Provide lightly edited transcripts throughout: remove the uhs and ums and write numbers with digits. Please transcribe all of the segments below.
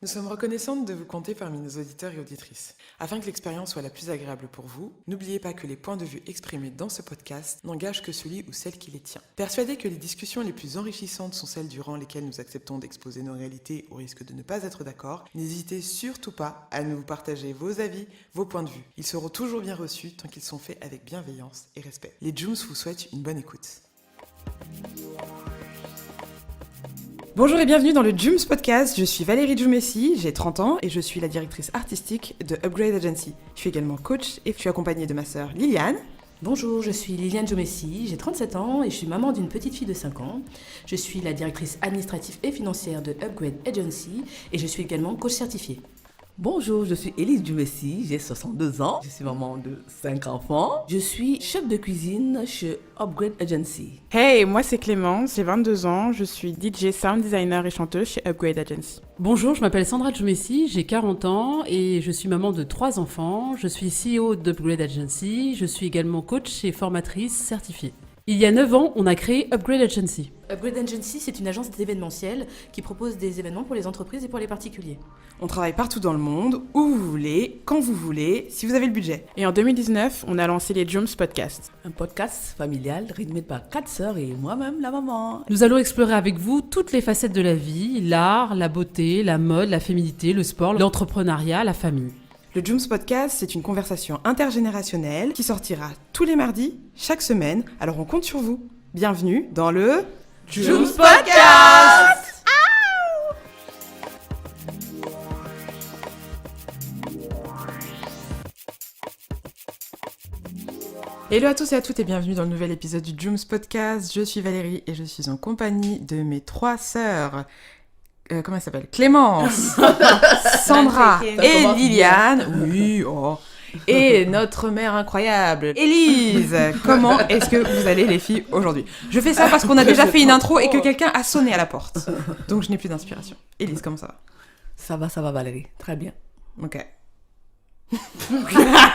Nous sommes reconnaissantes de vous compter parmi nos auditeurs et auditrices. Afin que l'expérience soit la plus agréable pour vous, n'oubliez pas que les points de vue exprimés dans ce podcast n'engagent que celui ou celle qui les tient. Persuadés que les discussions les plus enrichissantes sont celles durant lesquelles nous acceptons d'exposer nos réalités au risque de ne pas être d'accord, n'hésitez surtout pas à nous partager vos avis, vos points de vue. Ils seront toujours bien reçus tant qu'ils sont faits avec bienveillance et respect. Les Jooms vous souhaitent une bonne écoute. Bonjour et bienvenue dans le Jooms Podcast, je suis Valérie Djoumessi, j'ai 30 ans et je suis la directrice artistique de Upgrade Agency. Je suis également coach et je suis accompagnée de ma sœur Liliane. Bonjour, je suis Liliane Djoumessi, j'ai 37 ans et je suis maman d'une petite fille de 5 ans. Je suis la directrice administrative et financière de Upgrade Agency et je suis également coach certifiée. Bonjour, je suis Élise Djoumessi, j'ai 62 ans, je suis maman de 5 enfants. Je suis chef de cuisine chez Upgrade Agency. Hey, moi c'est Clémence, j'ai 22 ans, je suis DJ, sound designer et chanteuse chez Upgrade Agency. Bonjour, je m'appelle Sandra Djoumessi, j'ai 40 ans et je suis maman de 3 enfants. Je suis CEO d'Upgrade Agency, je suis également coach et formatrice certifiée. Il y a 9 ans, on a créé Upgrade Agency. Upgrade Agency, c'est une agence d'événementiel qui propose des événements pour les entreprises et pour les particuliers. On travaille partout dans le monde, où vous voulez, quand vous voulez, si vous avez le budget. Et en 2019, on a lancé les Jooms Podcast. Un podcast familial rythmé par 4 sœurs et moi-même la maman. Nous allons explorer avec vous toutes les facettes de la vie, l'art, la beauté, la mode, la féminité, le sport, l'entrepreneuriat, la famille. Le Jooms Podcast, c'est une conversation intergénérationnelle qui sortira tous les mardis, chaque semaine, alors on compte sur vous. Bienvenue dans le Jooms Podcast. Hello à tous et à toutes et bienvenue dans le nouvel épisode du Jooms Podcast. Je suis Valérie et je suis en compagnie de mes 3 sœurs. Comment elle s'appelle ? Clémence, Sandra et Liliane. Oui, oh. Et notre mère incroyable, Élise. Comment est-ce que vous allez les filles aujourd'hui ? Je fais ça parce qu'on a déjà fait une intro et que quelqu'un a sonné à la porte. Donc je n'ai plus d'inspiration. Élise, comment ça va ? Ça va Valérie, très bien. Ok.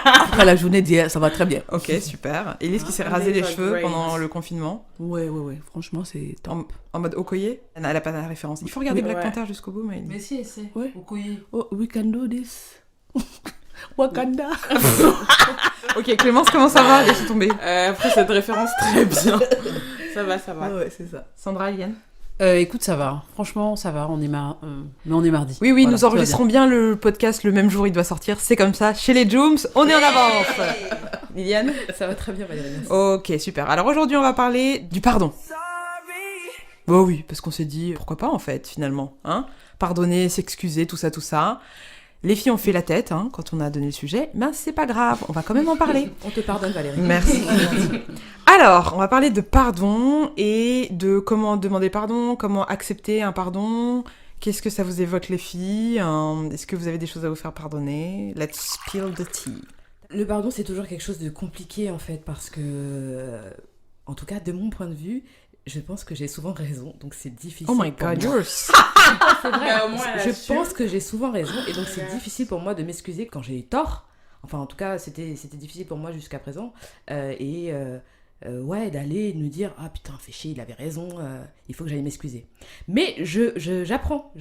Après la journée d'hier, ça va très bien. Ok, super. Élise qui s'est rasé les cheveux pendant le confinement. Ouais, franchement c'est top. En mode Okoye. Elle n'a pas la référence. Il faut regarder Oui, Black ouais. Panther jusqu'au bout, mais... Mais si, essaie. Ouais. Okoye. Oh, we can do this. Wakanda. Ok, Clémence, comment ça va ? Laisse tomber. Après cette référence, très bien. Ça va. Ouais, c'est ça. Sandra, Liliane ? Écoute, ça va. Franchement, ça va. Mais on est mardi. Oui, Voilà, nous tout va enregistrons bien le podcast le même jour, il doit sortir. C'est comme ça, chez les Jooms, on est en avance. Liliane ? Ça va très bien Valérie, merci. Ok, super. Alors aujourd'hui, on va parler du pardon. Bon oui, parce qu'on s'est dit, pourquoi pas en fait, finalement. Hein ? Pardonner, s'excuser, tout ça. Les filles ont fait la tête quand on a donné le sujet, mais c'est pas grave, on va quand même en parler. On te pardonne Valérie. Merci. Alors, on va parler de pardon et de comment demander pardon, comment accepter un pardon. Qu'est-ce que ça vous évoque les filles ? Est-ce que vous avez des choses à vous faire pardonner ? Let's spill the tea. Le pardon, c'est toujours quelque chose de compliqué en fait parce que, en tout cas de mon point de vue, je pense que j'ai souvent raison, donc c'est difficile. Oh my pour god, moi. yours. C'est vrai. au moins, Je pense que j'ai souvent raison et donc c'est difficile pour moi de m'excuser quand j'ai tort. Enfin, en tout cas, c'était difficile pour moi jusqu'à présent. Ouais, d'aller nous dire ah putain, fais chier, il avait raison, il faut que j'aille m'excuser. Mais j'apprends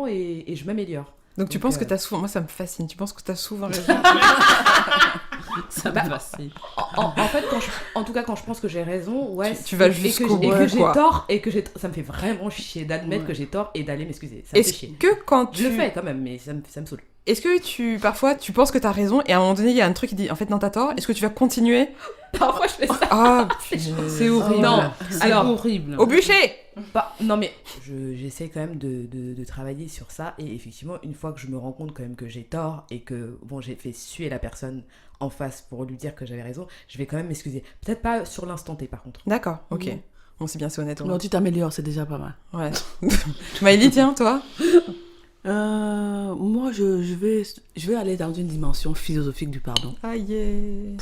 et je m'améliore. Donc tu Donc, penses que t'as souvent... Moi, ça me fascine. Tu penses que t'as souvent raison. Ça me fascine. En fait, en tout cas, quand je pense que j'ai raison, ouais, Tu vas et jusqu'au que bout, j'ai quoi. tort et que ça me fait vraiment chier d'admettre que j'ai tort et d'aller m'excuser. Ça me fait Est-ce chier. que quand Je le fais quand même, mais ça me saoule. Est-ce que parfois, tu penses que t'as raison et à un moment donné, il y a un truc qui dit, en fait, non, t'as tort. Est-ce que tu vas continuer ? Parfois, je fais ça. Ah, C'est horrible. Non, C'est alors, horrible. au bûcher ! non, mais j'essaie quand même de travailler sur ça. Et effectivement, une fois que je me rends compte quand même que j'ai tort et que bon, j'ai fait suer la personne en face pour lui dire que j'avais raison, je vais quand même m'excuser. Peut-être pas sur l'instant T, par contre. D'accord, ok. Bon, c'est bien, c'est honnête. Non, tu t'améliores, c'est déjà pas mal. Ouais. Tu m'as dit, tiens, toi ? Moi, je vais aller dans une dimension philosophique du pardon. Ah, yeah.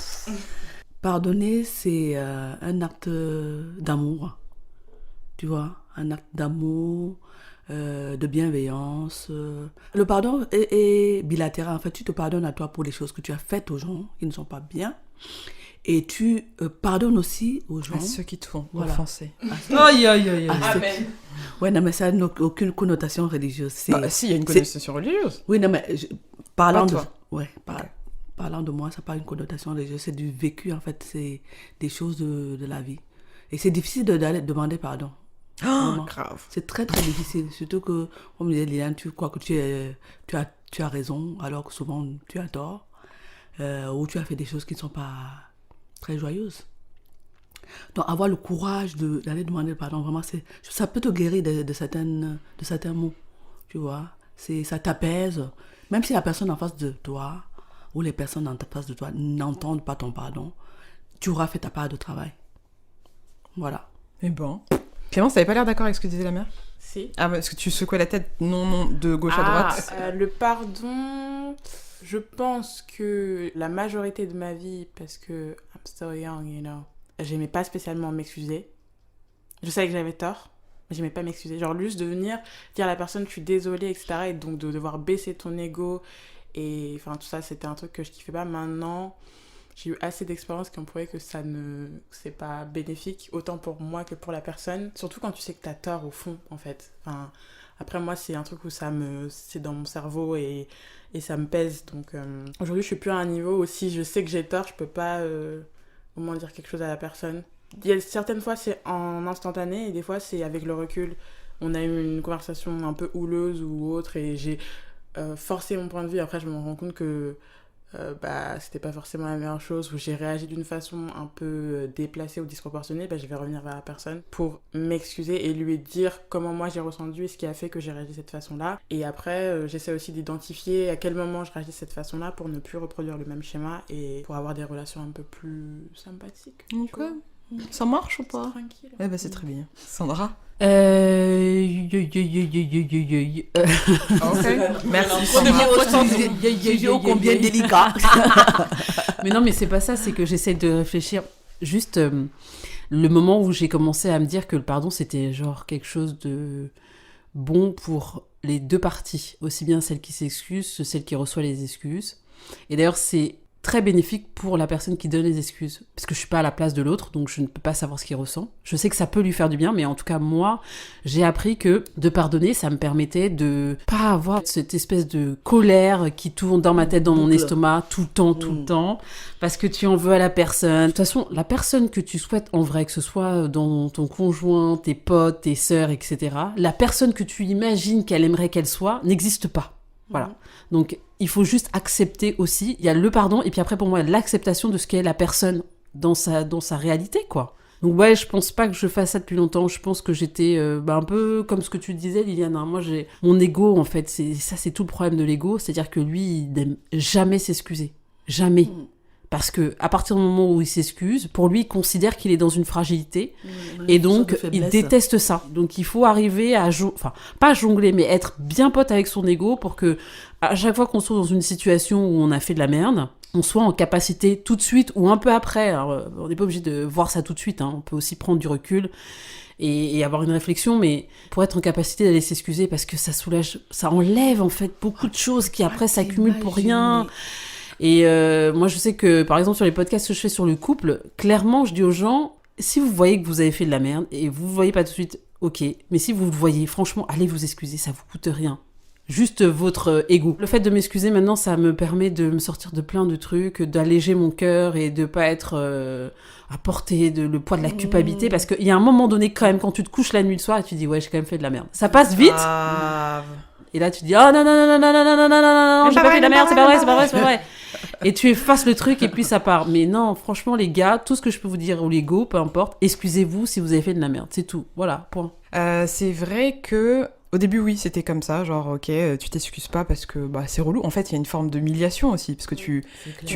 Pardonner, c'est un acte d'amour, tu vois, un acte d'amour, de bienveillance. Le pardon est bilatéral, en fait, tu te pardonnes à toi pour les choses que tu as faites aux gens qui ne sont pas bien, Et tu pardonnes aussi aux gens. À ceux qui te font Voilà. offenser. Aïe, aïe, aïe, aïe. Amen. Ouais, non, mais ça n'a aucune connotation religieuse. Bah, si, il y a une connotation religieuse. Oui, non, mais parlant Pas de... toi. Ouais, Ok. parlant de moi, ça n'a pas une connotation religieuse, c'est du vécu, en fait. C'est des choses de la vie. Et c'est difficile d'aller demander pardon. Vraiment. Grave. C'est très, très difficile. Surtout que, comme disait Liliane, tu crois que tu as raison, alors que souvent, tu as tort. Ou tu as fait des choses qui ne sont pas très joyeuses. Donc, avoir le courage d'aller demander pardon, vraiment, ça peut te guérir de certains mots, tu vois. Ça t'apaise. Même si la personne en face de toi, ou les personnes en face de toi n'entendent pas ton pardon, tu auras fait ta part de travail. Voilà. Mais bon. Clémence, t'avais pas l'air d'accord avec ce que disait la mère? Si. Ah, parce que tu secouais la tête, non, de gauche à droite. Le pardon, je pense que la majorité de ma vie, parce que I'm still young, you know, j'aimais pas spécialement m'excuser. Je savais que j'avais tort, mais j'aimais pas m'excuser. Genre juste de venir dire à la personne je suis désolée, etc. Et donc de devoir baisser ton ego. Et enfin tout ça, c'était un truc que je kiffais pas. Maintenant, j'ai eu assez d'expérience qui ont prouvé que c'est pas bénéfique, autant pour moi que pour la personne. Surtout quand tu sais que t'as tort au fond, en fait. Enfin, après, moi, c'est un truc où c'est dans mon cerveau et ça me pèse. Donc, aujourd'hui, je suis plus à un niveau où si je sais que j'ai tort, je peux pas au moins dire quelque chose à la personne. Il y a certaines fois, c'est en instantané et des fois, c'est avec le recul. On a eu une conversation un peu houleuse ou autre et j'ai forcé mon point de vue. Après, je me rends compte que c'était pas forcément la meilleure chose, où j'ai réagi d'une façon un peu déplacée ou disproportionnée. Je vais revenir vers la personne pour m'excuser et lui dire comment moi j'ai ressenti et ce qui a fait que j'ai réagi de cette façon-là. Et après, j'essaie aussi d'identifier à quel moment je réagis de cette façon-là pour ne plus reproduire le même schéma et pour avoir des relations un peu plus sympathiques. tu Ok. vois. Ça marche ou pas? Tranquille. Eh ben, c'est très bien. Sandra? Ok. Merci, Sandra. Sujet ô combien délicat. Mais non, mais c'est pas ça, c'est que j'essaie de réfléchir. Juste le moment où j'ai commencé à me dire que le pardon, c'était genre quelque chose de bon pour les deux parties, aussi bien celle qui s'excuse que celle qui reçoit les excuses. Et d'ailleurs, c'est très bénéfique pour la personne qui donne les excuses, parce que je suis pas à la place de l'autre, donc je ne peux pas savoir ce qu'il ressent. Je sais que ça peut lui faire du bien, mais en tout cas moi, j'ai appris que de pardonner, ça me permettait de pas avoir cette espèce de colère qui tourne dans ma tête, dans mon estomac, tout le temps, parce que tu en veux à la personne. De toute façon, la personne que tu souhaites en vrai, que ce soit dans ton conjoint, tes potes, tes sœurs, etc., la personne que tu imagines qu'elle aimerait qu'elle soit, n'existe pas. Voilà. Donc, il faut juste accepter aussi. Il y a le pardon, et puis après, pour moi, l'acceptation de ce qu'est la personne dans sa réalité, quoi. Donc, ouais, je pense pas que je fasse ça depuis longtemps. Je pense que j'étais un peu comme ce que tu disais, Liliane. Moi, j'ai mon ego, en fait. C'est tout le problème de l'ego. C'est-à-dire que lui, il n'aime jamais s'excuser. Jamais. Parce que à partir du moment où il s'excuse, pour lui, il considère qu'il est dans une fragilité. Et donc, il déteste ça. Donc, il faut arriver à... pas jongler, mais être bien pote avec son ego pour que, à chaque fois qu'on soit dans une situation où on a fait de la merde, on soit en capacité tout de suite ou un peu après. Alors, on n'est pas obligé de voir ça tout de suite. On peut aussi prendre du recul et avoir une réflexion, mais pour être en capacité d'aller s'excuser, parce que ça soulage, ça enlève en fait beaucoup de choses qui après s'accumulent pour rien. Et moi, je sais que, par exemple, sur les podcasts que je fais sur le couple, clairement, je dis aux gens, si vous voyez que vous avez fait de la merde, et vous ne voyez pas tout de suite, ok, mais si vous le voyez, franchement, allez vous excuser, ça vous coûte rien. Juste votre ego. Le fait de m'excuser, maintenant, ça me permet de me sortir de plein de trucs, d'alléger mon cœur et de pas être à porter le poids de la culpabilité, parce qu'il y a un moment donné, quand même, quand tu te couches la nuit le soir, et tu te dis, ouais, j'ai quand même fait de la merde. Ça passe vite. Et là, tu te dis, oh non, non, j'ai pas fait de la merde, c'est pas vrai. Et tu effaces le truc et puis ça part. Mais non, franchement, les gars, tout ce que je peux vous dire, ou les go, peu importe, excusez-vous si vous avez fait de la merde, c'est tout. Voilà, point. C'est vrai que au début, oui, c'était comme ça, genre, ok, tu t'excuses pas parce que c'est relou. En fait, il y a une forme d'humiliation aussi, parce que tu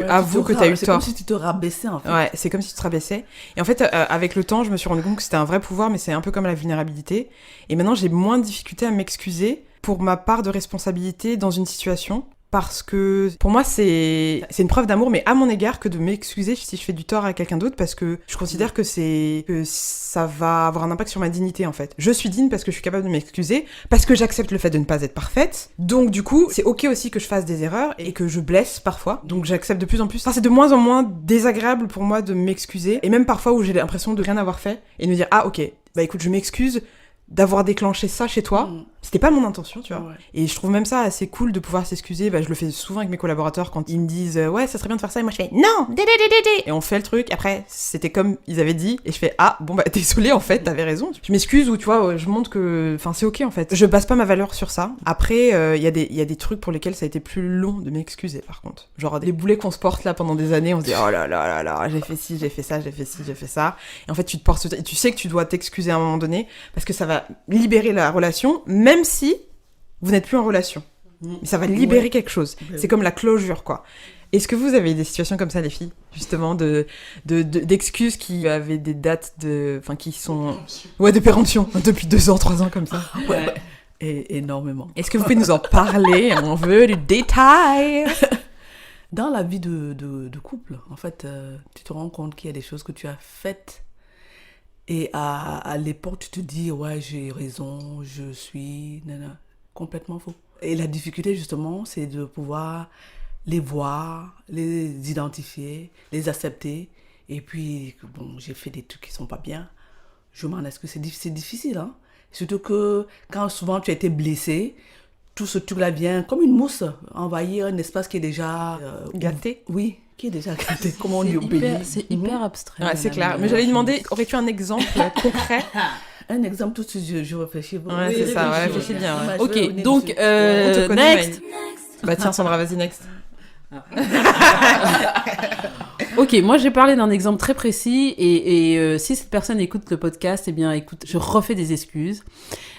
avoues que t'as eu tort. C'est comme si tu te rabaissais, en fait. Ouais, c'est comme si tu te rabaissais. Et en fait, avec le temps, je me suis rendu compte que c'était un vrai pouvoir, mais c'est un peu comme la vulnérabilité. Et maintenant, j'ai moins de difficulté à m'excuser pour ma part de responsabilité dans une situation. parce que pour moi c'est une preuve d'amour, mais à mon égard, que de m'excuser si je fais du tort à quelqu'un d'autre, parce que je considère que ça va avoir un impact sur ma dignité en fait. Je suis digne parce que je suis capable de m'excuser, parce que j'accepte le fait de ne pas être parfaite. Donc du coup, c'est ok aussi que je fasse des erreurs et que je blesse parfois. Donc j'accepte de plus en plus. Enfin, c'est de moins en moins désagréable pour moi de m'excuser, et même parfois où j'ai l'impression de rien avoir fait et de me dire ah ok, bah écoute, je m'excuse d'avoir déclenché ça chez toi. C'était pas mon intention, tu vois. Ouais. Et je trouve même ça assez cool de pouvoir s'excuser. Bah, je le fais souvent avec mes collaborateurs quand ils me disent ouais, ça serait bien de faire ça, et moi je fais non, et on fait le truc. Après, c'était comme ils avaient dit, et je fais ah bon bah désolé, en fait t'avais raison. Je m'excuse, ou tu vois, je montre que, enfin c'est ok en fait. Je base pas ma valeur sur ça. Après, il y a des trucs pour lesquels ça a été plus long de m'excuser par contre. Genre les boulets qu'on se porte là pendant des années, on se dit oh là là là là, j'ai fait ci, j'ai fait ça, j'ai fait ci, j'ai fait ça. Et en fait tu te portes, et tu sais que tu dois t'excuser à un moment donné parce que ça va libérer la relation, même si vous n'êtes plus en relation. Mais ça va libérer quelque chose. C'est comme la closure, quoi. Est-ce que vous avez des situations comme ça, les filles, justement, d'excuses qui avaient des dates enfin, qui sont... Ouais, de péremption, depuis 2 ans, 3 ans, comme ça. Ouais. Et énormément. Est-ce que vous pouvez nous en parler? On veut du détail. Dans la vie de couple, en fait, tu te rends compte qu'il y a des choses que tu as faites. Et à l'époque, tu te dis, ouais, j'ai raison, je suis... Nana. Complètement faux. Et la difficulté, justement, c'est de pouvoir les voir, les identifier, les accepter. Et puis, bon, j'ai fait des trucs qui sont pas bien. Je m'en excuse. C'est difficile, hein. Surtout que quand souvent tu as été blessé, tout ce truc-là vient comme une mousse envahir un espace qui est déjà... Gâté. Oui, qui est déjà gâté. Comment on dit au pays. C'est hyper abstrait. Ouais, c'est clair. Mais j'allais demander, aurais-tu un exemple concret? Un exemple, tout de suite, je réfléchis. Ouais, c'est ça, ouais, réfléchis bien. Ouais. Ok, donc, On te connaît, next. Bah tiens, Sandra, vas-y, next. Ok, moi j'ai parlé d'un exemple très précis et si cette personne écoute le podcast, eh bien écoute, je refais des excuses.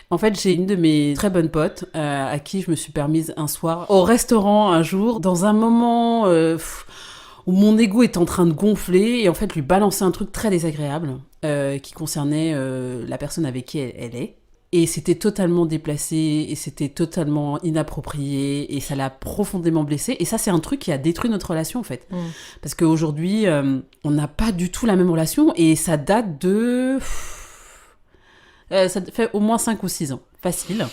En fait, j'ai une de mes très bonnes potes à qui je me suis permise un soir au restaurant un jour, dans un moment où mon ego est en train de gonfler, et en fait lui balancer un truc très désagréable qui concernait la personne avec qui elle est. Et c'était totalement déplacé, et c'était totalement inapproprié, et ça l'a profondément blessée. Et ça, c'est un truc qui a détruit notre relation, en fait. Parce qu'aujourd'hui, on n'a pas du tout la même relation, et ça date de... ça fait au moins 5 ou 6 ans, facile.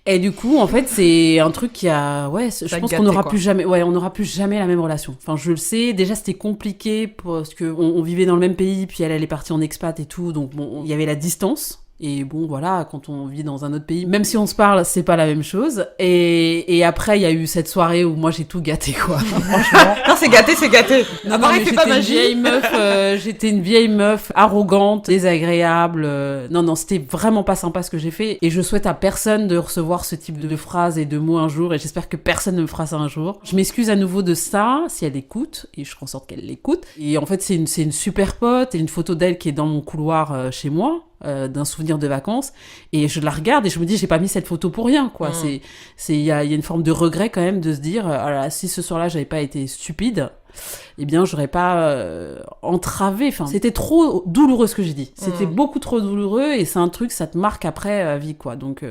Et du coup, en fait, c'est un truc qui a... Ouais, je pense qu'on n'aura plus jamais... Ouais, on n'aura plus jamais la même relation. Enfin, je le sais. Déjà, c'était compliqué parce qu'on vivait dans le même pays, puis elle est partie en expat et tout. Donc, bon, il y avait la distance. Et bon, voilà, quand on vit dans un autre pays, même si on se parle, c'est pas la même chose. Et après, il y a eu cette soirée où moi, j'ai tout gâté, quoi. Franchement. Non, c'est gâté, c'est gâté. Non, mais fais pas magie. J'étais une vieille meuf arrogante, désagréable. Non, c'était vraiment pas sympa ce que j'ai fait. Et je souhaite à personne de recevoir ce type de phrases et de mots un jour. Et j'espère que personne ne me fera ça un jour. Je m'excuse à nouveau de ça, si elle écoute. Et je ferai en sorte qu'elle l'écoute. Et en fait, c'est une super pote. Et une photo d'elle qui est dans mon couloir chez moi. D'un souvenir de vacances, et je la regarde et je me dis j'ai pas mis cette photo pour rien, quoi. Il y a une forme de regret quand même de se dire si ce soir-là j'avais pas été stupide, eh bien j'aurais pas entravé, enfin c'était trop douloureux ce que j'ai dit, c'était beaucoup trop douloureux, et c'est un truc, ça te marque après à vie, quoi. Donc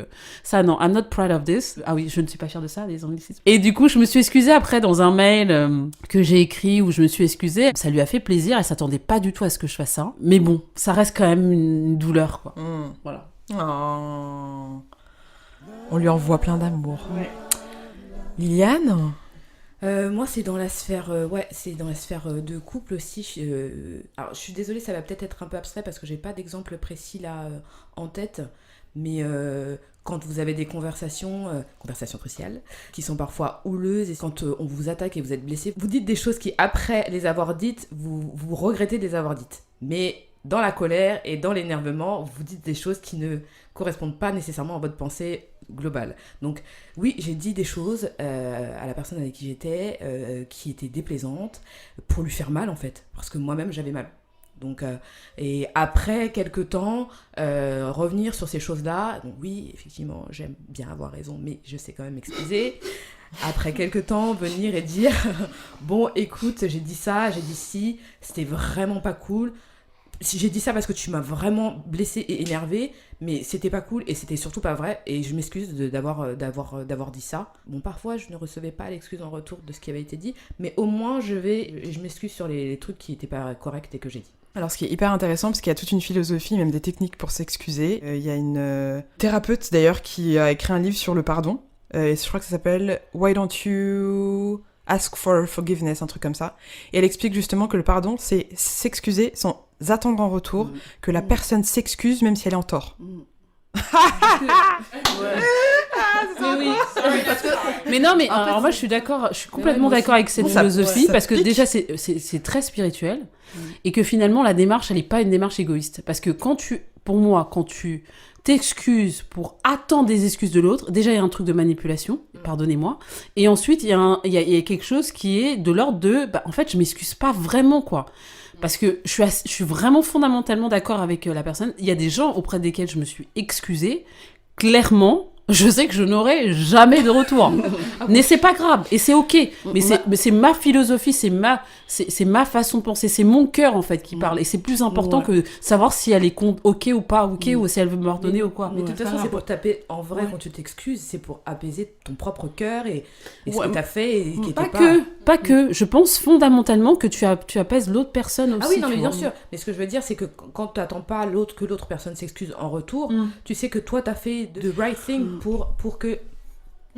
ça, non, I'm not proud of this. Ah oui, je ne suis pas fière de ça, les anglicismes. Et du coup je me suis excusée après dans un mail que j'ai écrit, où je me suis excusée. Ça lui a fait plaisir, elle s'attendait pas du tout à ce que je fasse ça, mais bon, ça reste quand même une douleur, quoi. Voilà. Oh. On lui envoie plein d'amour. Liliane? Moi, c'est dans la sphère, de couple aussi. Alors, je suis désolée, ça va peut-être être un peu abstrait parce que j'ai pas d'exemple précis là en tête, mais quand vous avez des conversations cruciales, qui sont parfois houleuses, et quand on vous attaque et vous êtes blessé, vous dites des choses qui, après les avoir dites, vous regrettez de les avoir dites. Mais dans la colère et dans l'énervement, vous dites des choses qui ne correspondent pas nécessairement à votre pensée globale. Donc oui, j'ai dit des choses à la personne avec qui j'étais qui étaient déplaisantes, pour lui faire mal en fait, parce que moi-même j'avais mal. Donc, et après quelques temps, revenir sur ces choses-là, donc oui, effectivement, j'aime bien avoir raison, mais je sais quand même m'excuser. Après quelques temps, venir et dire bon, écoute, j'ai dit ça, j'ai dit ci, c'était vraiment pas cool. si j'ai dit ça parce que tu m'as vraiment blessée et énervée, mais c'était pas cool et c'était surtout pas vrai et je m'excuse d'avoir dit ça. Bon, parfois je ne recevais pas l'excuse en retour de ce qui avait été dit, mais au moins je m'excuse sur les trucs qui étaient pas corrects et que j'ai dit. Alors, ce qui est hyper intéressant, parce qu'il y a toute une philosophie, même des techniques pour s'excuser. Il y a une thérapeute, d'ailleurs, qui a écrit un livre sur le pardon. Et je crois que ça s'appelle « Why don't you ask for forgiveness ?» un truc comme ça. Et elle explique justement que le pardon, c'est s'excuser sans attendre en retour que la personne s'excuse même si elle est en tort. Mais non, mais alors moi je suis d'accord, je suis complètement d'accord avec cette philosophie parce que déjà c'est très spirituel et que finalement la démarche elle est pas une démarche égoïste parce que quand tu t'excuses pour attendre des excuses de l'autre, déjà il y a un truc de manipulation, pardonnez-moi, et ensuite il y a quelque chose qui est de l'ordre de en fait je m'excuse pas vraiment quoi. Parce que je suis vraiment fondamentalement d'accord avec la personne. Il y a des gens auprès desquels je me suis excusée. Clairement, je sais que je n'aurai jamais de retour. Mais c'est pas grave. Et c'est OK. Mais c'est ma philosophie, c'est ma façon de penser. C'est mon cœur, en fait, qui parle. Et c'est plus important que savoir si elle est OK ou pas OK ou si elle veut me redonner ou quoi. Mais de toute façon, c'est pour taper en vrai quand tu t'excuses. C'est pour apaiser ton propre cœur et ce que t'as fait et qui était pas que. Je pense fondamentalement que tu apaises l'autre personne aussi. Ah oui, non, mais bien sûr. Mais ce que je veux dire, c'est que quand tu n'attends pas que l'autre personne s'excuse en retour, tu sais que toi, tu as fait the right thing pour que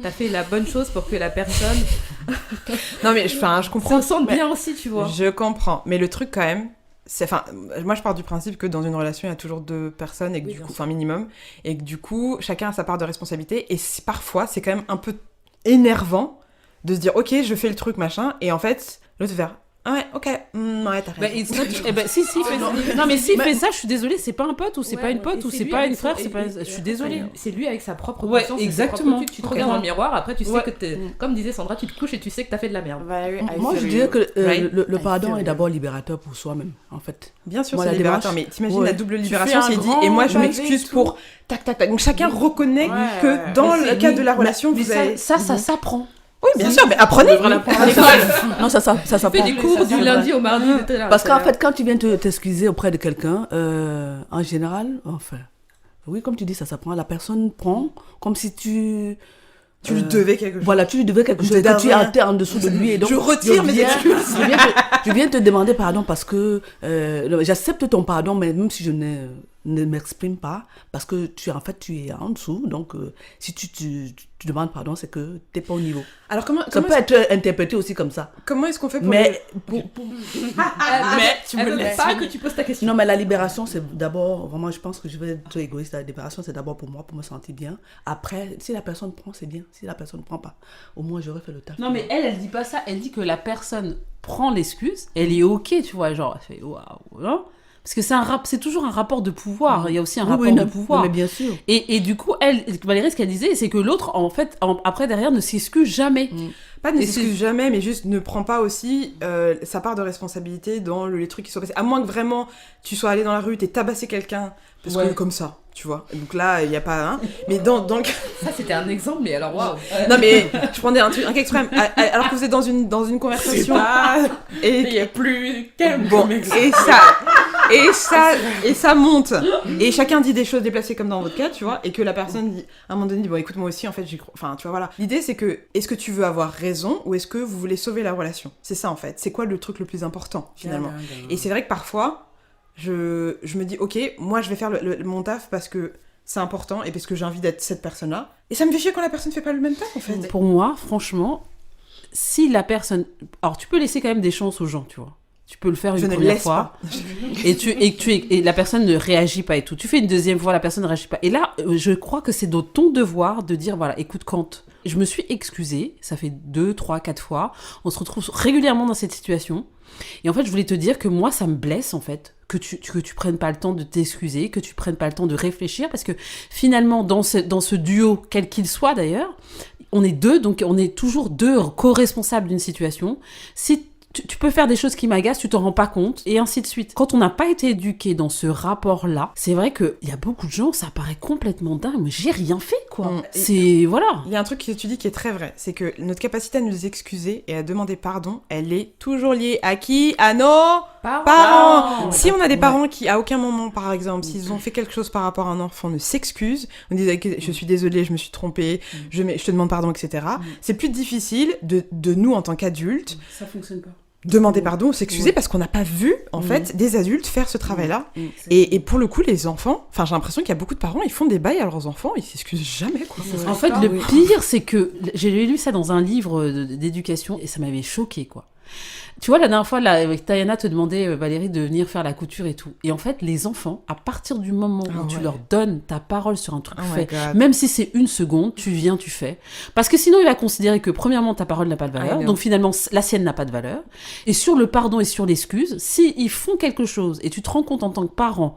t'as fait la bonne chose pour que la personne non mais je comprends, se sente bien aussi, tu vois. Je comprends, mais le truc quand même, moi je pars du principe que dans une relation il y a toujours deux personnes et que minimum, et que du coup chacun a sa part de responsabilité et parfois c'est quand même un peu énervant de se dire ok je fais le truc machin et en fait l'autre va faire ah ouais, ok, ouais, t'as raison. Si, non, mais s'il fait ça, je suis désolée, c'est pas un pote ou c'est pas une pote ou c'est pas une frère, je suis désolée. C'est lui avec sa propre conscience. Exactement. Tu te regardes dans le miroir, après tu sais que comme disait Sandra, tu te couches et tu sais que t'as fait de la merde. Moi, je dirais que le pardon est d'abord libérateur pour soi-même, en fait. Bien sûr, c'est libérateur, mais t'imagines la double libération, c'est dit, et moi je m'excuse pour tac. Donc chacun reconnaît que dans le cadre de la relation, vous avez... Ça s'apprend. Oui, bien sûr, mais apprenez. Non, ça s'apprend. Tu fais des cours du lundi au mardi. Parce qu'en fait, quand tu viens t'excuser auprès de quelqu'un, en général, oui, comme tu dis, ça s'apprend. La personne prend comme si tu lui devais quelque chose. Voilà, tu lui devais quelque chose et que tu es en dessous de lui. Et donc, je retire mes excuses. Je viens te demander pardon parce que j'accepte ton pardon, mais même si je ne m'exprime pas, parce que tu es en dessous. Donc, si tu demandes pardon, c'est que tu n'es pas au niveau. Alors, comment peut être interprété aussi comme ça. Comment est-ce qu'on fait pour... Mais tu me laisses pas que tu poses ta question. Non, mais la libération, c'est d'abord, vraiment, je pense que je vais être égoïste. La libération, c'est d'abord pour moi, pour me sentir bien. Après, si la personne prend, c'est bien. Si la personne ne prend pas, au moins, j'aurais fait le taf. Non, mais elle dit pas ça. Elle dit que la personne prend l'excuse. Elle est OK, tu vois. Genre, elle fait waouh, hein. Parce que c'est toujours un rapport de pouvoir. Il y a aussi un rapport de pouvoir. Mais bien sûr. Et du coup, Valérie, ce qu'elle disait, c'est que l'autre, en fait, après, derrière, ne s'excuse jamais. Pas ne s'excuse jamais, mais juste ne prend pas aussi sa part de responsabilité dans les trucs qui sont passés. À moins que vraiment, tu sois allé dans la rue, t'aies tabassé quelqu'un, parce que comme ça, tu vois. Donc là, il n'y a pas... mais dans le... Ça, c'était un exemple, mais alors, waouh. Non, mais je prenais un cas extrême. Alors que vous êtes dans une conversation... Et il n'y a plus... Bon, et ça monte. Et chacun dit des choses déplacées comme dans votre cas, tu vois. Et que la personne dit, à un moment donné, dit, bon, écoute, moi aussi, en fait, j'y crois. Enfin, tu vois, voilà. L'idée, c'est que, est-ce que tu veux avoir raison ou est-ce que vous voulez sauver la relation ? C'est ça, en fait. C'est quoi le truc le plus important, finalement ? Et c'est vrai que parfois... Je me dis, ok, moi je vais faire mon taf parce que c'est important et parce que j'ai envie d'être cette personne-là. Et ça me fait chier quand la personne fait pas le même taf, en fait. Pour moi, franchement, si la personne... Alors, tu peux laisser quand même des chances aux gens, tu vois. Tu peux le faire une première fois. Et la personne ne réagit pas et tout. Tu fais une deuxième fois, la personne ne réagit pas. Et là, je crois que c'est de ton devoir de dire, voilà, écoute, quand je me suis excusée, ça fait 2, 3, 4 fois, on se retrouve régulièrement dans cette situation. Et en fait, je voulais te dire que moi, ça me blesse, en fait, que tu prennes pas le temps de t'excuser, que tu prennes pas le temps de réfléchir, parce que finalement, dans ce duo, quel qu'il soit d'ailleurs, on est deux, donc on est toujours deux co-responsables d'une situation. Si tu peux faire des choses qui m'agacent, tu t'en rends pas compte, et ainsi de suite. Quand on n'a pas été éduqué dans ce rapport-là, c'est vrai qu'il y a beaucoup de gens, ça paraît complètement dingue, mais j'ai rien fait, quoi. Voilà. Il y a un truc que tu dis qui est très vrai, c'est que notre capacité à nous excuser et à demander pardon, elle est toujours liée à qui ? À nos Parents. Si on a des Ouais. parents qui, à aucun moment, par exemple, s'ils ont fait quelque chose par rapport à un enfant, ne s'excusent, on dit je suis désolée, je me suis trompée, je te demande pardon, etc. C'est plus difficile de nous, en tant qu'adultes, Ça fonctionne pas. demander pardon ou s'excuser Ouais. parce qu'on n'a pas vu, en fait, des adultes faire ce travail-là. Mm. Et pour le coup, les enfants, enfin, j'ai l'impression qu'il y a beaucoup de parents, ils font des bails à leurs enfants, ils s'excusent jamais, quoi. En fait, le pire, c'est que j'ai lu ça dans un livre d'éducation et ça m'avait choqué, quoi. Tu vois, la dernière fois, avec Tayana te demandait, Valérie, de venir faire la couture et tout. Et en fait, les enfants, à partir du moment où tu leur donnes ta parole sur un truc Oh my fait, God. même si c'est 1 seconde, tu viens, tu fais. Parce que sinon, il va considérer que, premièrement, ta parole n'a pas de I valeur. know. Donc, finalement, la sienne n'a pas de valeur. Et sur le pardon et sur l'excuse, s'ils font quelque chose et tu te rends compte en tant que parent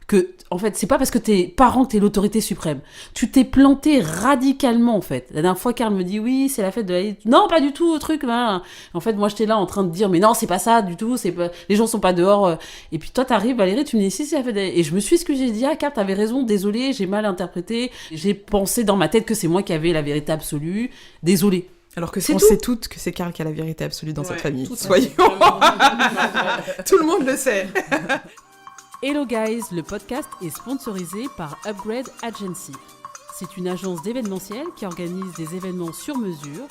que, en fait, c'est pas parce que t'es parent que t'es l'autorité suprême. Tu t'es planté radicalement, en fait. La dernière fois, Karl me dit, oui, c'est la fête de la... Non, pas du tout, truc, voilà. En fait, moi, j'étais là en train de dire, mais non, c'est pas ça du tout, c'est pas... les gens sont pas dehors. Et puis toi, t'arrives, Valérie, tu me dis, si, c'est la fête de la... Et je me suis excusée, j'ai dit, ah, Karl, t'avais raison, désolé, j'ai mal interprété. J'ai pensé dans ma tête que c'est moi qui avais la vérité absolue. Désolé. Alors que C'est on tout. sait toutes que c'est Karl qui a la vérité absolue dans cette Ouais, famille. tout à fait. Soyons. Tout le monde le sait. Hello guys, le podcast est sponsorisé par Upgrade Agency. C'est une agence d'événementiel qui organise des événements sur mesure,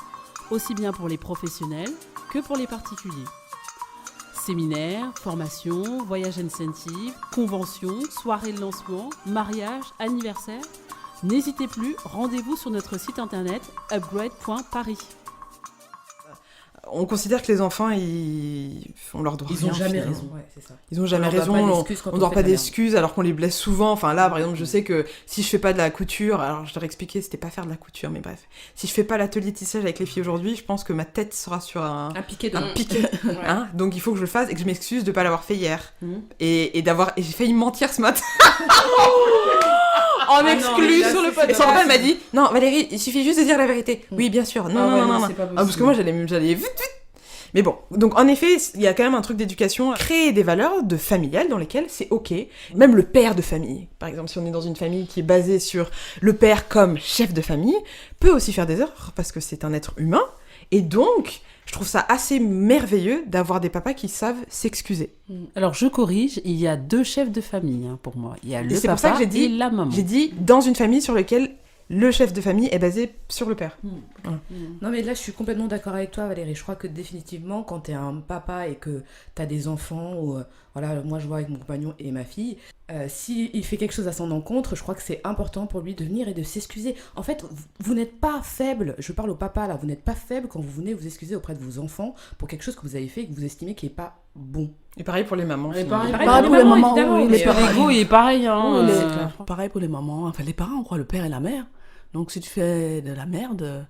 aussi bien pour les professionnels que pour les particuliers. Séminaires, formations, voyages incentives, conventions, soirées de lancement, mariages, anniversaires. N'hésitez plus, rendez-vous sur notre site internet upgrade.paris. On considère que les enfants, on leur doit Ils rien, ont jamais finalement. raison, ouais, c'est ça. Ils ont jamais On leur raison, doit pas on d'excuses quand on doit fait pas de la merde. d'excuses alors qu'on les blesse souvent. Enfin là, par exemple, je sais que si je fais pas de la couture, alors je leur expliquais, c'était pas faire de la couture, mais bref. Si je fais pas l'atelier de tissage avec les filles aujourd'hui, je pense que ma tête sera sur un piqué piqué. Hein, donc il faut que je le fasse et que je m'excuse de pas l'avoir fait hier. Mhm. Et j'ai failli mentir ce matin. En En exclu sur le podcast. Et son papa m'a dit, non Valérie, il suffit juste de dire la vérité. Oui, bien sûr. Non, non. c'est pas possible. Ah, parce que moi, j'allais vite. Mais bon, donc en effet, il y a quand même un truc d'éducation, créer des valeurs de familiales dans lesquelles c'est ok. Même le père de famille, par exemple, si on est dans une famille qui est basée sur le père comme chef de famille, peut aussi faire des erreurs parce que c'est un être humain. Et donc, je trouve ça assez merveilleux d'avoir des papas qui savent s'excuser. Alors je corrige, il y a 2 chefs de famille pour moi. Il y a le c'est pour ça papa que j'ai dit- et la maman. J'ai dit dans une famille sur laquelle le chef de famille est basé sur le père. Non mais là je suis complètement d'accord avec toi Valérie, je crois que définitivement quand t'es un papa et que t'as des enfants ou voilà, moi je vois avec mon compagnon et ma fille, s'il fait quelque chose à son encontre, je crois que c'est important pour lui de venir et de s'excuser. En fait, vous n'êtes pas faible, je parle au papa là, vous n'êtes pas faible quand vous venez vous excuser auprès de vos enfants pour quelque chose que vous avez fait et que vous estimez qui est pas bon. Et pareil pour les mamans. Et finalement. pareil pour les mamans, évidemment, oui, mais les par parents. ego, il est pareil. Hein, Oui, euh, c'est clair. Pareil pour les mamans, enfin les parents, quoi, le père et la mère. Donc si tu fais de la merde,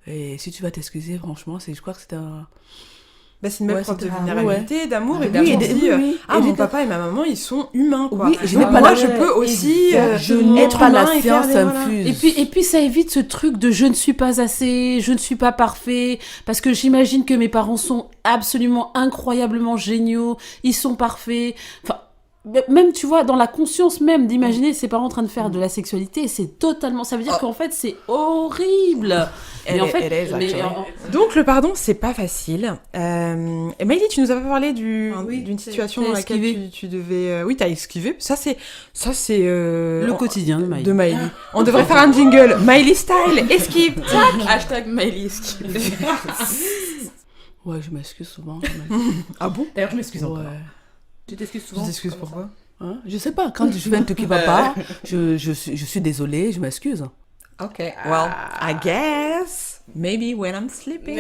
et si tu vas t'excuser, franchement, je crois que c'est un... Bah, c'est une belle Ouais, preuve de c'était- vulnérabilité, d'amour, et Oui, puis et on des- se dit, et mon des- papa et ma maman, ils sont humains, quoi. Oui, et je Donc n'ai pas moi, la- je peux aussi je être n'ai pas humain la et faire science des- voilà. infuse. Et puis ça évite ce truc de je ne suis pas assez, je ne suis pas parfait, parce que j'imagine que mes parents sont absolument incroyablement géniaux, ils sont parfaits. Enfin, même tu vois, dans la conscience même d'imaginer ses parents en train de faire de la sexualité, c'est totalement, ça veut dire qu'en fait c'est horrible. Mais en fait, It is, mais actually. Donc le pardon, c'est pas facile. Et Maïli, tu nous avais parlé d'une situation t'as dans laquelle esquivé. tu devais... oui, t'as esquivé. Ça, c'est le quotidien de Maïli. de Maïli. On devrait faire un jingle. Maïli style, esquive. Hashtag Maëlie esquive. Ouais, je m'excuse souvent. Ah bon? D'ailleurs je m'excuse encore. Ouais. Tu t'excuses Tu souvent t'excuses comme pourquoi? Hein, je sais pas, quand je fais un truc qui va pas, je suis désolée, je m'excuse. Ok, well, I guess maybe when I'm sleeping.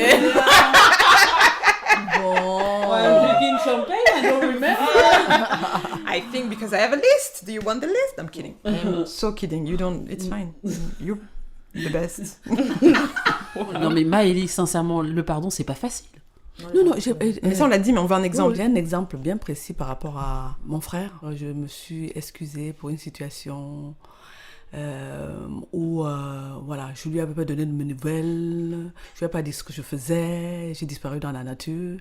I think because I have a list. Do you want the list? I'm kidding. I'm so kidding. You don't. It's fine. You're the best. Non mais Maëlie, sincèrement, le pardon c'est pas facile. Non, non, Mais ça, on l'a dit, mais on veut un exemple. J'ai un exemple bien précis par rapport à mon frère. Je me suis excusée pour une situation où, voilà, je lui avais pas donné de mes nouvelles, je lui avais pas dit ce que je faisais, j'ai disparu dans la nature.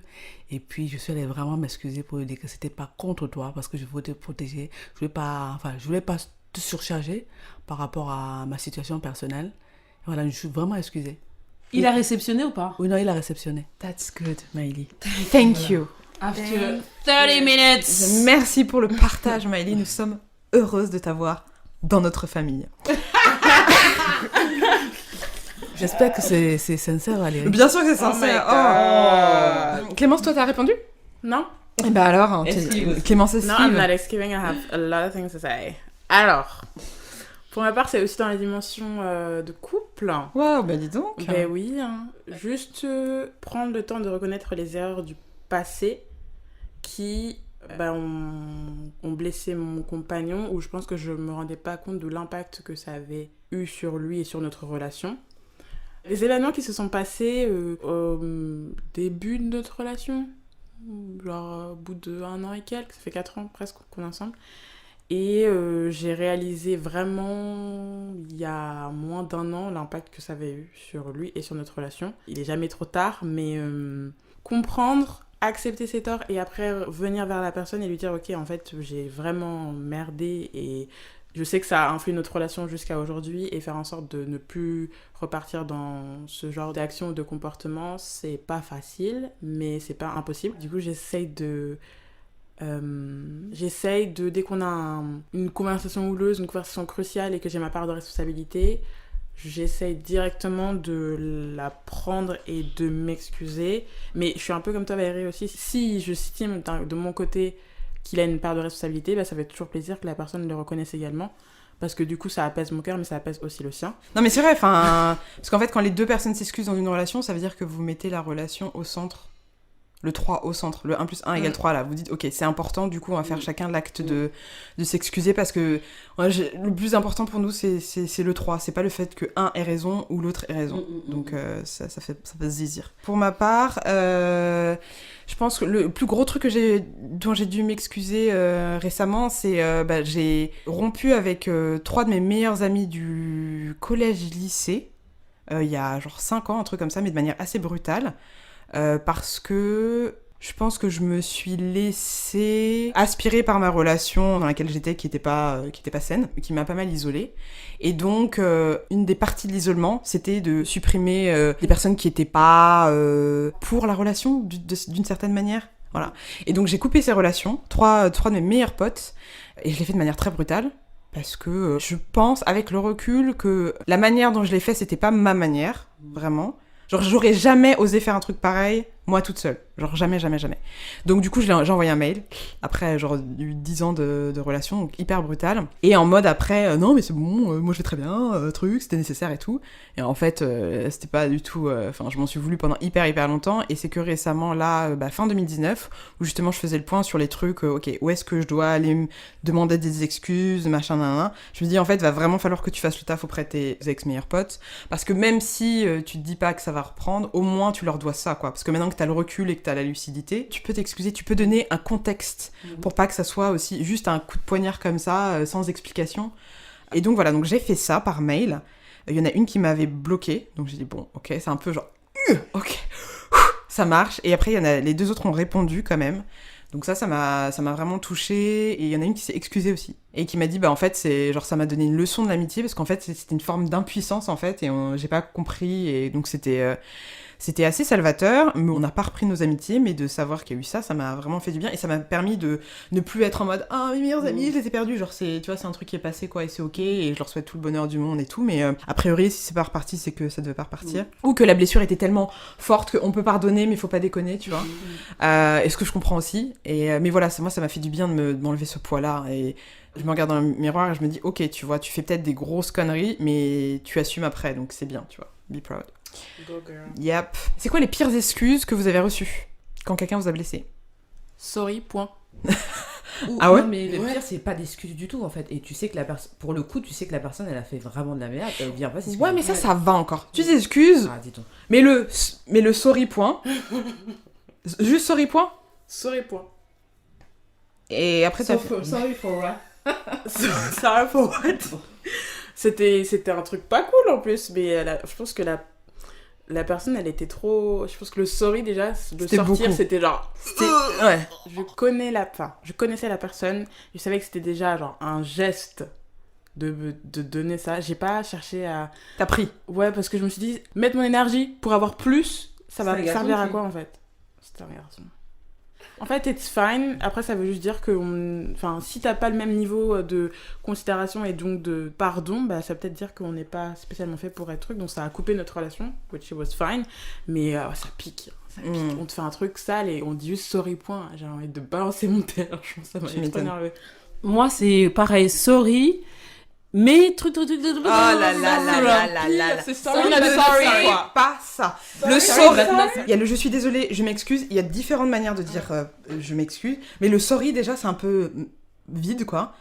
Et puis, je suis allée vraiment m'excuser pour lui dire que c'était pas contre toi, parce que je voulais te protéger. Je voulais pas te surcharger par rapport à ma situation personnelle. Et voilà, je suis vraiment excusée. Il a réceptionné ou pas? Oui, non, il a réceptionné. That's good, Maïli. Thank you. After 30 minutes. Merci pour le partage, Maëlie. Nous sommes heureuses de t'avoir dans notre famille. J'espère que c'est sincère, Valérie. Bien sûr que c'est sincère. Oh my God. Clémence, toi, t'as répondu? Non? Eh ben alors, hein, Esquive. Clémence No, esquive. I'm not escaping. I have a lot of things to say. Alors, pour ma part, c'est aussi dans la dimension de couple. Waouh, bah dis donc. Ben oui, hein. Juste prendre le temps de reconnaître les erreurs du passé qui ont blessé mon compagnon, où je pense que je me rendais pas compte de l'impact que ça avait eu sur lui et sur notre relation. Les événements qui se sont passés au début de notre relation, genre au bout de 1 an et quelques, ça fait 4 ans presque qu'on est ensemble. Et j'ai réalisé vraiment, il y a moins d'1 an, l'impact que ça avait eu sur lui et sur notre relation. Il est jamais trop tard, mais comprendre, accepter ses torts et après venir vers la personne et lui dire « Ok, en fait, j'ai vraiment merdé et je sais que ça a influé notre relation jusqu'à aujourd'hui » et faire en sorte de ne plus repartir dans ce genre d'action ou de comportement, c'est pas facile, mais c'est pas impossible. Du coup, j'essaye de, dès qu'on a une conversation houleuse, une conversation cruciale et que j'ai ma part de responsabilité, j'essaye directement de la prendre et de m'excuser. Mais je suis un peu comme toi, Valérie, aussi. Si je estime de mon côté qu'il a une part de responsabilité, bah, ça fait toujours plaisir que la personne le reconnaisse également. Parce que du coup, ça apaise mon cœur, mais ça apaise aussi le sien. Non mais c'est vrai, enfin... Parce qu'en fait, quand les deux personnes s'excusent dans une relation, ça veut dire que vous mettez la relation au centre. Le 3 au centre, le 1 plus 1 égale 3 là. Vous dites, ok, c'est important, du coup, on va faire chacun l'acte de s'excuser parce que le plus important pour nous, c'est le 3. C'est pas le fait que un ait raison ou l'autre ait raison. Donc, ça fait se saisir. Pour ma part, je pense que le plus gros truc dont j'ai dû m'excuser récemment, c'est j'ai rompu avec 3 de mes meilleurs amis du collège-lycée. Il y a genre 5 ans, un truc comme ça, mais de manière assez brutale. Parce que je pense que je me suis laissée aspirer par ma relation dans laquelle j'étais qui était pas saine, qui m'a pas mal isolée. Et donc, une des parties de l'isolement, c'était de supprimer des personnes qui étaient pas pour la relation d'une certaine manière. Voilà. Et donc, j'ai coupé ces relations, 3 de mes meilleurs potes, et je l'ai fait de manière très brutale. Parce que je pense, avec le recul, que la manière dont je l'ai fait, c'était pas ma manière, vraiment. Genre, j'aurais jamais osé faire un truc pareil, moi toute seule. Genre, jamais. Donc, du coup, j'ai envoyé un mail, après, genre, 10 ans de relation, donc hyper brutal. Et en mode, après, non, mais c'est bon, moi je vais très bien, c'était nécessaire et tout. Et en fait, c'était pas du tout... Enfin, je m'en suis voulu pendant hyper longtemps. Et c'est que récemment, là, fin 2019, où justement, je faisais le point sur les trucs, ok, où est-ce que je dois aller me demander des excuses, machin, nan. Je me dis, en fait, va vraiment falloir que tu fasses le taf auprès de tes ex-meilleurs potes. Parce que même si tu te dis pas que ça va reprendre, au moins, tu leur dois ça, quoi. Parce que maintenant que t'as le recul et que t'as la lucidité, tu peux t'excuser, tu peux donner un contexte pour pas que ça soit aussi juste un coup de poignard comme ça, sans explication. Et donc voilà, donc j'ai fait ça par mail. Il y en a une qui m'avait bloqué, donc j'ai dit bon, ok, c'est un peu genre, ok, ça marche. Et après, les 2 autres ont répondu quand même. Donc ça m'a vraiment touchée. Et il y en a une qui s'est excusée aussi. Et qui m'a dit, en fait, ça m'a donné une leçon de l'amitié, parce qu'en fait, c'était une forme d'impuissance, en fait, et j'ai pas compris. Et donc c'était assez salvateur, mais on n'a pas repris nos amitiés, mais de savoir qu'il y a eu ça m'a vraiment fait du bien, et ça m'a permis de ne plus être en mode « Ah, mes meilleurs amis, je les ai perdus », genre tu vois, c'est un truc qui est passé, quoi, et c'est ok, et je leur souhaite tout le bonheur du monde et tout, mais a priori, si c'est pas reparti, c'est que ça devait pas repartir. Ou que la blessure était tellement forte qu'on peut pardonner, mais faut pas déconner, tu vois. Et ce que je comprends aussi, mais voilà, moi, ça m'a fait du bien de m'enlever ce poids-là, et... Je me regarde dans le miroir et je me dis, ok, tu vois, tu fais peut-être des grosses conneries, mais tu assumes après, donc c'est bien, tu vois. Be proud. Go girl. Yep. C'est quoi les pires excuses que vous avez reçues quand quelqu'un vous a blessé? Sorry, point. Ah ouais? Non, mais le pire, c'est pas d'excuses du tout, en fait. Et tu sais que pour le coup, tu sais que la personne, elle a fait vraiment de la merde, elle vient pas s'excuser. Ouais, mais ça va encore. Tu t'excuses, Ah, dis-donc. mais le sorry point. Juste sorry point. Sorry, point. Et après, t'as fait... Sorry for what? Sorry for what? C'était un truc pas cool en plus, mais je pense que la personne, elle était trop... Je pense que le sorry, déjà, de C'était sortir, beaucoup. c'était genre... Ouais. Je connaissais la personne, je savais que c'était déjà genre un geste de donner ça. J'ai pas cherché à... T'as pris. Ouais, parce que je me suis dit, mettre mon énergie pour avoir plus, ça va C'est un garçon servir à qui- quoi en fait? C'était un garçon. En fait, it's fine. Après, ça veut juste dire que si t'as pas le même niveau de considération et donc de pardon, bah, ça veut peut-être dire qu'on n'est pas spécialement fait pour être truc. Donc, ça a coupé notre relation, which was fine. Mais ça pique. Ça pique. On te fait un truc sale et on dit juste sorry, point. J'ai envie de balancer mon terre. Je pense que ça m'a trop énervé. Moi, c'est pareil, sorry. Mais truc. Oh là là. C'est Sorry, sorry. quoi. Pas ça. Le sorry. Il y a le je suis désolée, je m'excuse. Il y a différentes manières de dire je m'excuse. Mais le sorry, déjà, c'est un peu vide, quoi.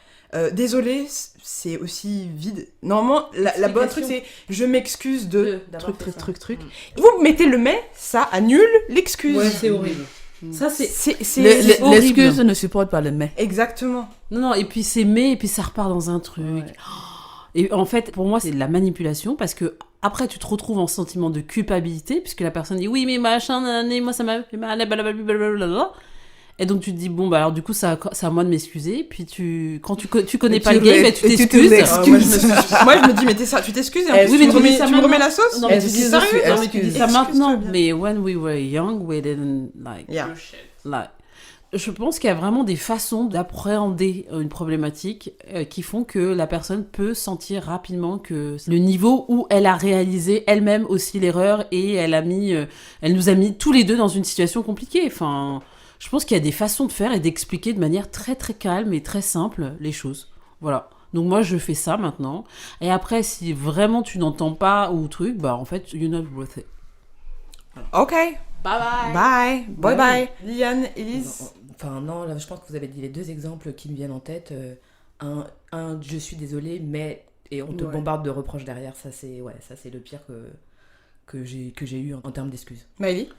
Désolé, c'est aussi vide. Normalement, la bonne truc, c'est je m'excuse de truc. Vous mettez le mais, ça annule l'excuse. Ouais, c'est horrible. Ça, c'est horrible. L'excuse ne supporte pas le mais. Exactement. Non, et puis c'est mais, et puis ça repart dans un truc. Ouais. Et en fait, pour moi, c'est de la manipulation parce que après, tu te retrouves en sentiment de culpabilité puisque la personne dit oui, mais machin, nanana, moi ça m'a fait mal, blablabla. Et donc tu te dis bon bah alors du coup c'est à moi de m'excuser. Puis quand tu connais pas le game, bah, tu t'excuses. Moi je me dis mais tu t'excuses et en plus oui, mais tu me remets la sauce. Non mais tu dis sérieux. Non mais tu dis ça maintenant. Excuse-toi bien. Mais when we were young, we didn't like. Yeah. Je pense qu'il y a vraiment des façons d'appréhender une problématique qui font que la personne peut sentir rapidement que le niveau où elle a réalisé elle-même aussi l'erreur et elle nous a mis tous les deux dans une situation compliquée. Enfin, je pense qu'il y a des façons de faire et d'expliquer de manière très très calme et très simple les choses. Voilà. Donc moi je fais ça maintenant. Et après si vraiment tu n'entends pas ou truc, bah en fait you're not worth it. Ok. Bye. Bye. Liliane, Elise. Non, là, je pense que vous avez dit les deux exemples qui me viennent en tête. Un je suis désolée, mais... Et on te bombarde de reproches derrière. Ça, c'est le pire que j'ai eu en termes d'excuses. Maëlie.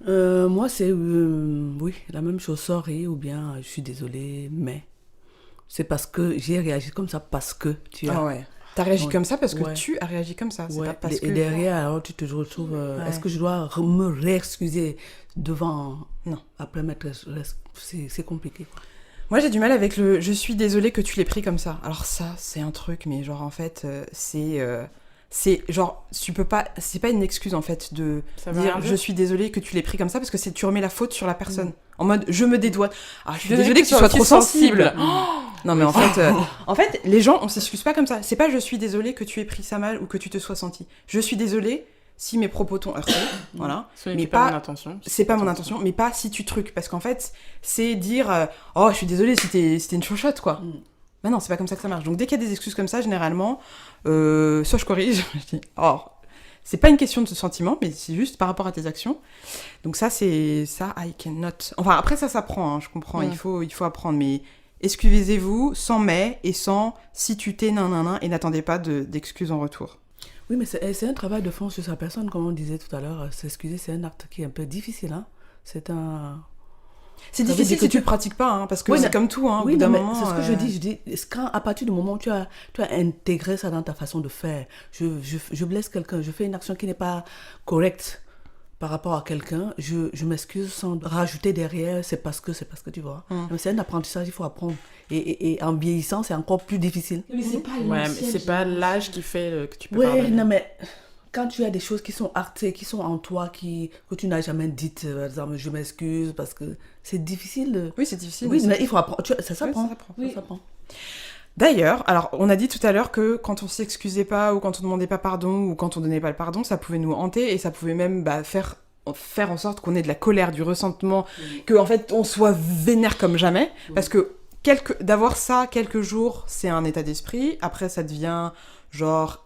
Moi, c'est oui, la même chose, sorry, ou bien je suis désolée, mais c'est parce que j'ai réagi comme ça, parce que tu as... Ah ouais. T'as réagi comme ça parce que Ouais. tu as réagi comme ça. C'est Ouais. pas parce Et que... derrière, alors tu te retrouves... Ouais. Est-ce que je dois me réexcuser devant... Non. Après m'être... C'est compliqué, quoi. Moi, j'ai du mal avec le « je suis désolée que tu l'aies pris comme ça ». Alors ça, c'est un truc, mais genre, en fait, c'est genre, tu peux pas... C'est pas une excuse, en fait, de Ça veut dire rien « dire. je suis désolée que tu l'aies pris comme ça », parce que tu remets la faute sur la personne. En mode « je me dédouane ». Ah, je suis désolée que tu sois trop sensible. Non, mais en fait, les gens, on s'excuse pas comme ça. C'est pas « je suis désolée que tu aies pris ça mal ou que tu te sois senti ». Je suis désolée si mes propos t'ont heurté, voilà. Ce Mais n'est pas- pas mon intention. C'est pas mon intention, mais pas si tu trucs. Parce qu'en fait, c'est dire oh, je suis désolée si t'es une chochotte, quoi. Mais non, c'est pas comme ça que ça marche. Donc dès qu'il y a des excuses comme ça, généralement, soit je corrige, je dis oh, c'est pas une question de sentiment, mais c'est juste par rapport à tes actions. Donc ça, c'est ça, I cannot. Enfin, après, ça s'apprend, hein, je comprends, il faut apprendre, mais excusez-vous sans mais et sans si tu t'es nan, et n'attendez pas d'excuses en retour. Oui, mais c'est un travail de fond sur sa personne, comme on disait tout à l'heure. S'excuser, c'est un acte qui est un peu difficile, hein. C'est un... C'est Ça veut difficile dire que si tu le pratiques pas, hein, parce que Oui, c'est mais- comme tout, hein, au Oui, bout d'un mais moment. c'est ce que je dis. Quand, à partir du moment où tu as intégré ça dans ta façon de faire, je blesse quelqu'un, je fais une action qui n'est pas correcte par rapport à quelqu'un, je m'excuse sans rajouter derrière, c'est parce que tu vois. Mais c'est un apprentissage, il faut apprendre. Et en vieillissant, c'est encore plus difficile. Mais c'est pas Ouais, mais c'est pas l'âge qui fait que tu peux Ouais, pardonner. non, mais quand tu as des choses qui sont actées, qui sont en toi, que tu n'as jamais dites, par exemple, je m'excuse, parce que c'est difficile de... Oui, c'est difficile. Oui, mais mais il faut apprendre. Ça s'apprend. ça s'apprend. Ça s'apprend. D'ailleurs, alors on a dit tout à l'heure que quand on s'excusait pas ou quand on demandait pas pardon ou quand on donnait pas le pardon, ça pouvait nous hanter et ça pouvait même faire en sorte qu'on ait de la colère, du ressentement, que en fait on soit vénère comme jamais, parce que d'avoir ça quelques jours, c'est un état d'esprit. Après, ça devient genre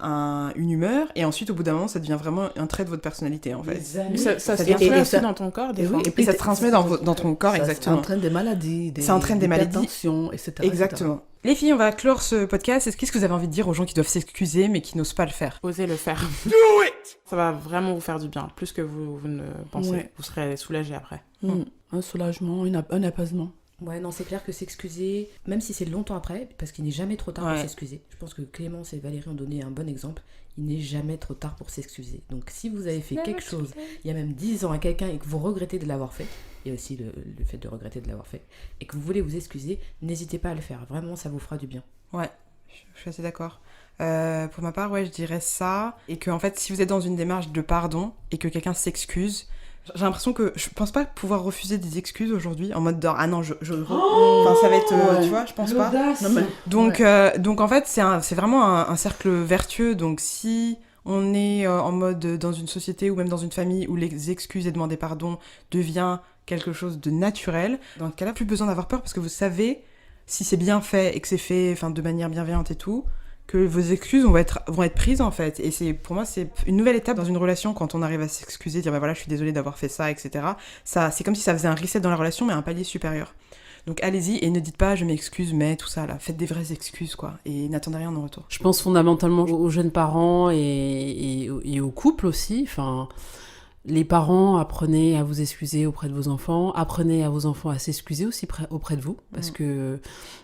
une humeur, et ensuite au bout d'un moment, ça devient vraiment un trait de votre personnalité en fait. Mais ça se Ça vient- transmet et aussi ça- dans ton corps, des et fois. oui, Et puis ça se transmet dans ton corps, exactement. Ça entraîne des maladies, Ça entraîne des maladies. hypertension, etc. Exactement. Les filles, on va clore ce podcast. Qu'est-ce que vous avez envie de dire aux gens qui doivent s'excuser mais qui n'osent pas le faire? Osez le faire. Ça va vraiment vous faire du bien, plus que vous ne pensez. Ouais. Vous serez soulagé après. Un soulagement, un apaisement. Ouais, non, c'est clair que s'excuser, même si c'est longtemps après, parce qu'il n'est jamais trop tard Ouais. pour s'excuser. Je pense que Clémence et Valérie ont donné un bon exemple. Il n'est jamais trop tard pour s'excuser. Donc, si vous avez fait quelque chose il y a même 10 ans à quelqu'un et que vous regrettez de l'avoir fait, il y a aussi le fait de regretter de l'avoir fait, et que vous voulez vous excuser, n'hésitez pas à le faire. Vraiment, ça vous fera du bien. Ouais, je suis assez d'accord. Pour ma part, ouais, je dirais ça. Et que, en fait, si vous êtes dans une démarche de pardon et que quelqu'un s'excuse, J'ai l'impression que je pense pas pouvoir refuser des excuses aujourd'hui en mode de ah non enfin ça va être tu vois, je pense pas. Non, mais... Donc en fait c'est vraiment un cercle vertueux. Donc si on est en mode dans une société ou même dans une famille où les excuses et demander pardon devient quelque chose de naturel, dans ce cas-là plus besoin d'avoir peur parce que vous savez si c'est bien fait et que c'est fait de manière bienveillante et tout, que vos excuses vont être prises en fait. Et pour moi c'est une nouvelle étape dans une relation quand on arrive à s'excuser, dire voilà je suis désolée d'avoir fait ça, etc. Ça, c'est comme si ça faisait un reset dans la relation mais à un palier supérieur. Donc allez-y et ne dites pas je m'excuse mais tout ça là, faites des vraies excuses quoi et n'attendez rien en retour. Je pense fondamentalement aux jeunes parents et aux couples aussi. Enfin, les parents, apprenez à vous excuser auprès de vos enfants, apprenez à vos enfants à s'excuser aussi auprès de vous, parce que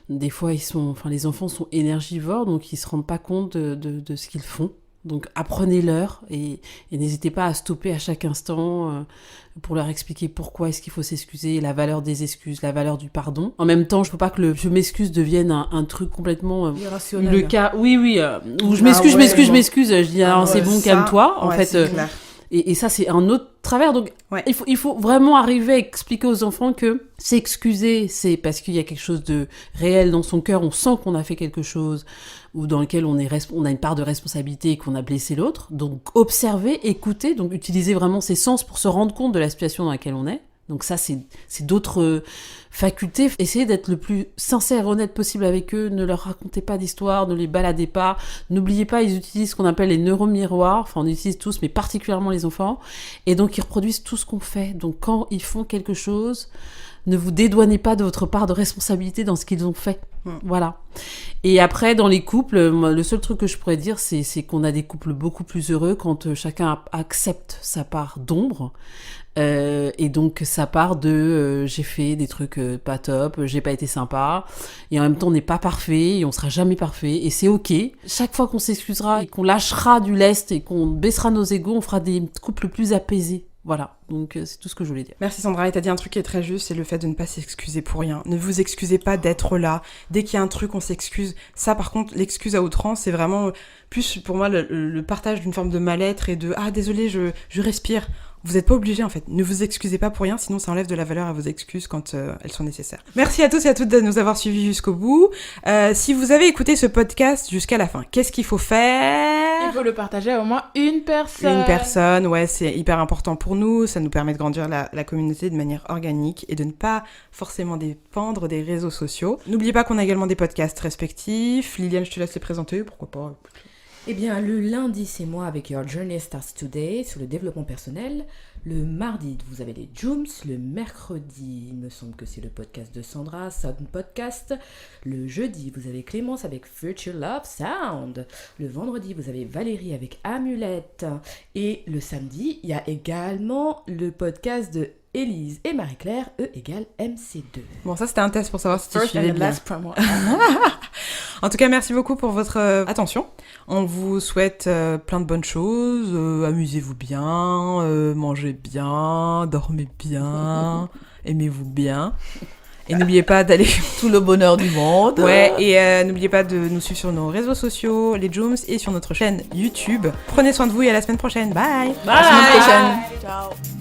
des fois les enfants sont énergivores, donc ils se rendent pas compte de ce qu'ils font. Donc apprenez-leur et n'hésitez pas à stopper à chaque instant pour leur expliquer pourquoi est-ce qu'il faut s'excuser, la valeur des excuses, la valeur du pardon. En même temps, je veux pas que le je m'excuse devienne un truc complètement irrationnel. Le cas, où je m'excuse, je m'excuse, je dis c'est bon, calme-toi. En fait, et ça c'est un autre travers. Donc il faut vraiment arriver à expliquer aux enfants que s'excuser, c'est parce qu'il y a quelque chose de réel dans son cœur, on sent qu'on a fait quelque chose ou dans lequel on a une part de responsabilité et qu'on a blessé l'autre. Donc observer, écouter, donc utiliser vraiment ses sens pour se rendre compte de la situation dans laquelle on est. Donc ça, c'est d'autres facultés. Essayez d'être le plus sincère et honnête possible avec eux. Ne leur racontez pas d'histoire, ne les baladez pas. N'oubliez pas, ils utilisent ce qu'on appelle les neuromiroirs. Enfin, on utilise tous, mais particulièrement les enfants. Et donc, ils reproduisent tout ce qu'on fait. Donc, quand ils font quelque chose, ne vous dédouanez pas de votre part de responsabilité dans ce qu'ils ont fait. Voilà. Et après, dans les couples, le seul truc que je pourrais dire, c'est qu'on a des couples beaucoup plus heureux quand chacun accepte sa part d'ombre. Et donc sa part de j'ai fait des trucs pas top, j'ai pas été sympa, et en même temps on n'est pas parfait et on sera jamais parfait et c'est ok. Chaque fois qu'on s'excusera et qu'on lâchera du lest et qu'on baissera nos égos, on fera des couples plus apaisés. Voilà, donc c'est tout ce que je voulais dire. Merci Sandra, et t'as dit un truc qui est très juste, c'est le fait de ne pas s'excuser pour rien. Ne vous excusez pas d'être là. Dès qu'il y a un truc, on s'excuse. Ça, par contre, l'excuse à outrance, c'est vraiment plus pour moi le partage d'une forme de mal-être et de « Ah, désolé, je respire ». Vous n'êtes pas obligés en fait. Ne vous excusez pas pour rien, sinon ça enlève de la valeur à vos excuses quand elles sont nécessaires. Merci à tous et à toutes de nous avoir suivis jusqu'au bout. Si vous avez écouté ce podcast jusqu'à la fin, qu'est-ce qu'il faut faire ? Il faut le partager à au moins une personne. Une personne, ouais, c'est hyper important pour nous. Ça nous permet de grandir la communauté de manière organique et de ne pas forcément dépendre des réseaux sociaux. N'oubliez pas qu'on a également des podcasts respectifs. Liliane, je te laisse les présenter, pourquoi pas. Eh bien, le lundi, c'est moi avec Your Journey Starts Today sur le développement personnel. Le mardi, vous avez les Jooms. Le mercredi, il me semble que c'est le podcast de Sandra, Sound Podcast. Le jeudi, vous avez Clémence avec Future Love Sound. Le vendredi, vous avez Valérie avec Amulette. Et le samedi, il y a également le podcast de Élise et Marie-Claire, E égale MC2. Bon, ça c'était un test pour savoir si tu suivais bien. Last promo. En tout cas, merci beaucoup pour votre attention. On vous souhaite plein de bonnes choses. Amusez-vous bien, mangez bien, dormez bien, aimez-vous bien. Et n'oubliez pas d'aller... Tout le bonheur du monde. Ouais, et n'oubliez pas de nous suivre sur nos réseaux sociaux, les Jooms, et sur notre chaîne YouTube. Prenez soin de vous et à la semaine prochaine. Bye. À la semaine prochaine. Ciao.